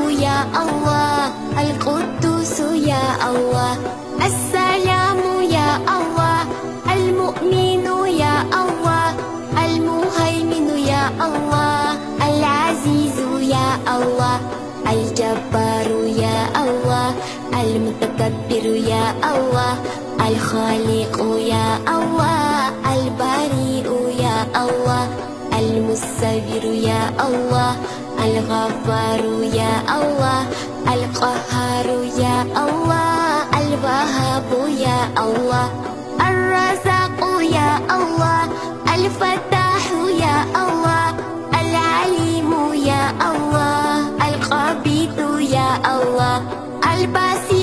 يا الله القدوس يا الله السلام يا الله المؤمن يا الله المهيمن يا الله العزيز يا الله الجبار يا الله المتكبر يا الله الخالق يا الله البريء يا الله المصور يا الله الغفار يا الله القهار يا الله الوهاب يا الله الرزاق يا الله الفتاح يا الله العليم يا الله القبيض يا الله الباسط